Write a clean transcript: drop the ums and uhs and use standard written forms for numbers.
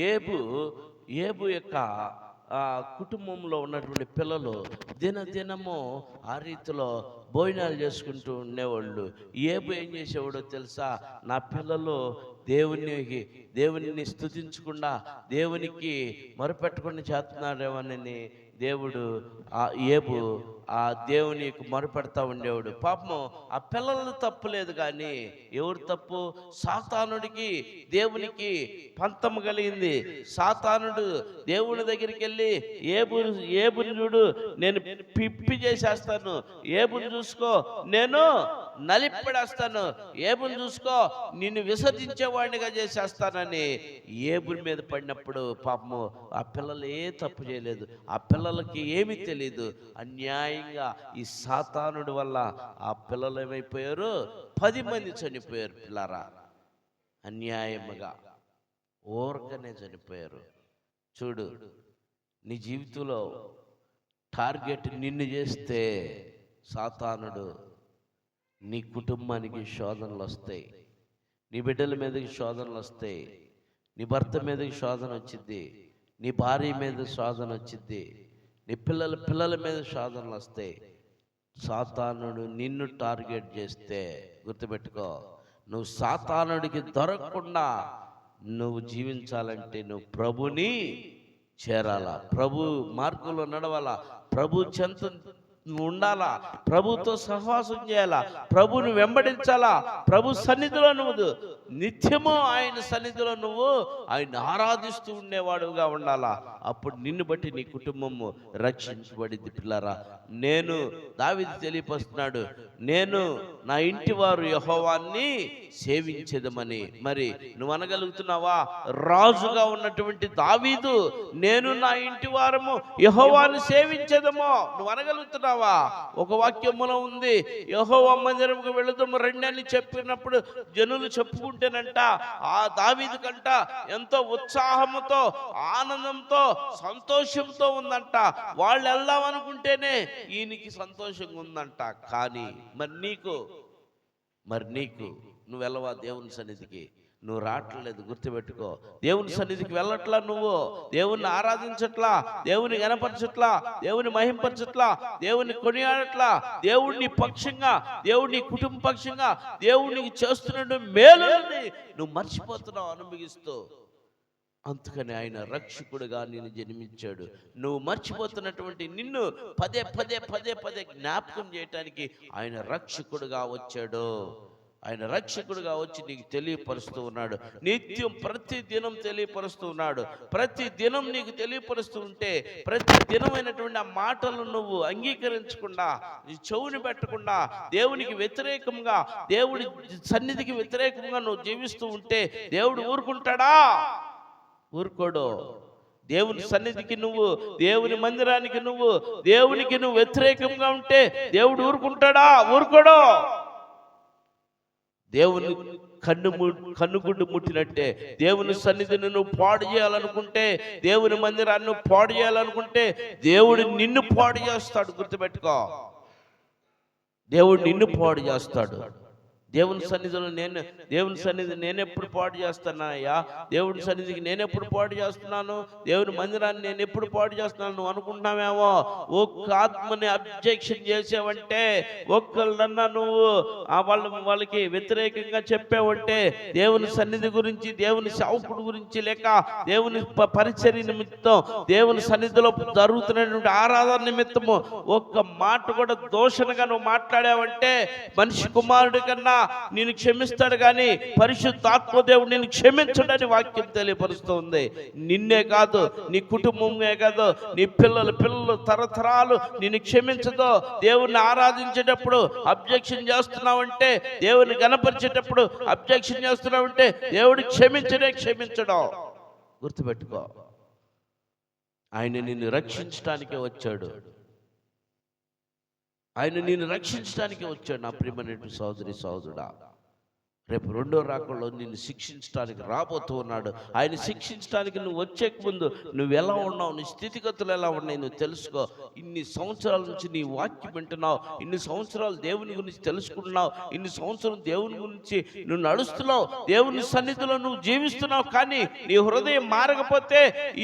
ఏబు ఏబు యొక్క కుటుంబంలో ఉన్నటువంటి పిల్లలు దినదినము ఆ రీతిలో భోజనాలు చేసుకుంటూ ఉండేవాళ్ళు. ఏబు ఏం చేసేవాడో తెలుసా? నా పిల్లలు దేవుని స్తుతించకుండా, దేవునికి మొరపెట్టకుండా చేస్తున్నారేమోనని దేవుడు ఏబు ఆ దేవునికి మొరపెడతా ఉండేవాడు. పాపము ఆ పిల్లలు తప్పు లేదు, కానీ ఎవరు తప్పు? సాతానుడికి దేవునికి పంతం కలిగింది. సాతానుడు దేవుని దగ్గరికి వెళ్ళి ఏబుని చూడు, నేను పిప్పి చేసేస్తాను, ఏబుని చూసుకో, నేను నలిపెడేస్తాను, ఏబుని చూసుకో, నిన్ను విసర్జించేవాడినిగా చేసేస్తానని ఏబుని మీద పడినప్పుడు పాపము ఆ పిల్లలు ఏ తప్పు చేయలేదు. ఆ పిల్లలకి ఏమీ తెలియదు. అన్యాయంగా ఈ సాతానుడి వల్ల ఆ పిల్లలు ఏమైపోయారు? 10 మంది చనిపోయారు. పిల్లరా, అన్యాయముగా ఊరకనే చనిపోయారు. చూడు, నీ జీవితంలో టార్గెట్ నిన్ను చేస్తే సాతానుడు నీ కుటుంబానికి శోధనలు వస్తాయి, నీ బిడ్డల మీదకి శోధనలు వస్తాయి, నీ భర్త మీదకి శోధన వచ్చింది, నీ భార్య మీద శోధన వచ్చింది, నీ పిల్లల మీద శోధనలు వస్తాయి. సాతానుడు నిన్ను టార్గెట్ చేస్తే గుర్తుపెట్టుకో, నువ్వు సాతానుడికి దొరకకుండా నువ్వు జీవించాలంటే నువ్వు ప్రభుని చేరాలా, ప్రభు మార్గంలో నడవాలా, ప్రభు చెంత ఉండాలా, ప్రభుతో సహవాసం చేయాలా, ప్రభుని వెంబడించాలా, ప్రభు సన్నిధిలో నువ్వు నిత్యము ఆయన సన్నిధిలో నువ్వు ఆయన ఆరాధిస్తూ ఉండేవాడుగా ఉండాలా. అప్పుడు నిన్ను బట్టి నీ కుటుంబము రక్షించబడింది. పిల్లరా, నేను దావీదు తెలియపరుస్తున్నాడు, నేను నా ఇంటి వారు యెహోవాని సేవించేదమని. మరి నువ్వు అనగలుగుతున్నావా? రాజుగా ఉన్నటువంటి దావీదు, నేను నా ఇంటి వారము యెహోవాని సేవించేదమో, నువ్వు అనగలుగుతున్నావా? ఒక వాక్యములో ఉంది, యెహోవా మందిరముకు వెళుదాము రండి అని చెప్పినప్పుడు జనులు చెప్పుకుంటేనంట ఆ దావీదు కంట ఎంతో ఉత్సాహముతో, ఆనందంతో, సంతోషంతో ఉందంట. వాళ్ళు వెళ్దాం అనుకుంటేనే ఈయనకి సంతోషంగా ఉందంట. కానీ మరి నీకు నువ్వు వెళ్ళవా దేవుని సన్నిధికి? నువ్వు రావట్లేదు. గుర్తుపెట్టుకో, దేవుని సన్నిధికి వెళ్ళట్లా, నువ్వు దేవుణ్ణి ఆరాధించట్లా, దేవుని గణపరచట్లా, దేవుని మహింపరచట్లా, దేవుని కొనియాడట్లా, దేవుడిని పక్షంగా, దేవుడిని కుటుంబ పక్షంగా దేవునికి చేస్తున్న మేలుని నువ్వు మర్చిపోతున్నావు అనుభవిస్తూ. అందుకని ఆయన రక్షకుడుగా నిన్ను జన్మించాడు. నువ్వు మర్చిపోతున్నటువంటి నిన్ను పదే పదే పదే పదే జ్ఞాపకం చేయటానికి ఆయన రక్షకుడుగా వచ్చాడు. ఆయన రక్షకుడుగా వచ్చి నీకు తెలియపరుస్తూ ఉన్నాడు. నిత్యం ప్రతి దినం తెలియపరుస్తూ ఉన్నాడు. ప్రతి దినం నీకు తెలియపరుస్తూ ఉంటే, ప్రతి దినమైనటువంటి ఆ మాటలు నువ్వు అంగీకరించకుండా, నీ చెవుని పెట్టకుండా, దేవునికి వ్యతిరేకంగా, దేవుడి సన్నిధికి వ్యతిరేకంగా నువ్వు జీవిస్తూ ఉంటే దేవుడు ఊరుకుంటాడా? ఊరుకోడు. దేవుని సన్నిధికి నువ్వు, దేవుని మందిరానికి నువ్వు, దేవునికి నువ్వు వ్యతిరేకంగా ఉంటే దేవుడు ఊరుకుంటాడా? ఊరుకోడు. దేవుని కన్నుగుడ్డు ముట్టినట్టే దేవుని సన్నిధిని నువ్వు పాడు చేయాలనుకుంటే, దేవుని మందిరాన్ని నువ్వు పాడు చేయాలనుకుంటే దేవుడు నిన్ను పాడు చేస్తాడు. గుర్తుపెట్టుకో, దేవుడు నిన్ను పాడు చేస్తాడు. దేవుని సన్నిధిలో దేవుని సన్నిధి నేనెప్పుడు పాడు చేస్తానయ్యా? దేవుని సన్నిధికి నేనెప్పుడు పాడు చేస్తున్నాను? దేవుని మందిరాన్ని నేను ఎప్పుడు పాడు చేస్తున్నాను నువ్వు అనుకుంటున్నావేమో. ఒక్క ఆత్మని అబ్జెక్షన్ చేసావంటే, ఒక్కళ్ళన్నా నువ్వు వాళ్ళకి వ్యతిరేకంగా చెప్పావంటే, దేవుని సన్నిధి గురించి, దేవుని సేవకుడు గురించి, లేక దేవుని పరిచర్య నిమిత్తం, దేవుని సన్నిధిలో జరుగుతున్నటువంటి ఆరాధన నిమిత్తము ఒక్క మాట కూడా దోషణగా నువ్వు మాట్లాడావంటే, మనిషి కుమారుడి కన్నా నేను క్షమిస్తాడు కానీ పరిశుద్ధాత్మ దేవుడు నేను క్షమించడని వాక్యం తెలియపరుస్తూ ఉంది. నిన్నే కాదు, నీ కుటుంబమే కాదు, నీ పిల్లలు తరతరాలు నిన్ను క్షమించదో. దేవుణ్ణి ఆరాధించేటప్పుడు అబ్జెక్షన్ చేస్తున్నావంటే, దేవుని గణపరిచేటప్పుడు అబ్జెక్షన్ చేస్తున్నావంటే దేవుడు క్షమించడం. గుర్తుపెట్టుకో, ఆయన నిన్ను రక్షించడానికే వచ్చాడు. ఆయన నిన్ను రక్షించడానికే వచ్చాడు. నా ప్రియమైన సహోదరి సహోదరుడా, రేపు రెండో రాకడలో నిన్ను శిక్షించడానికి రాబోతూ ఉన్నాడు. ఆయన శిక్షించడానికి నువ్వు వచ్చే ముందు నువ్వు ఎలా ఉన్నావు, నీ స్థితిగతులు ఎలా ఉన్నాయి నువ్వు తెలుసుకో. ఇన్ని సంవత్సరాల నుంచి నీ వాక్యం వింటున్నావు, ఇన్ని సంవత్సరాలు దేవుని గురించి తెలుసుకుంటున్నావు, ఇన్ని సంవత్సరాలు దేవుని గురించి నువ్వు నడుస్తున్నావు, దేవుని సన్నిధిలో నువ్వు జీవిస్తున్నావు. కానీ నీ హృదయం మారకపోతే ఈ